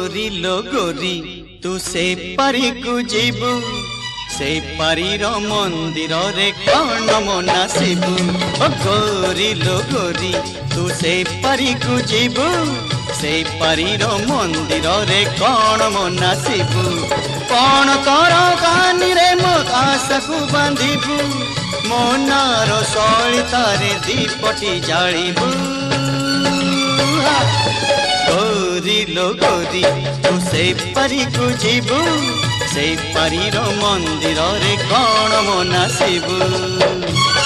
गोरी लो गोरी तू से पारी को जीबू से पारीर मंदिर रे कौन मना शिबू ओ गोरी लो गोरी तू से पारी को जीबू से पारीर मंदिर रे कौन मना शिबू कौन कर कानी रे मो आशा को बांधिबू मोनार सलितारे दीपटी जालिबू गोरी लो गोरी तू से पारी को जीबू से पारीर मंदिर रे कौन मना शिबू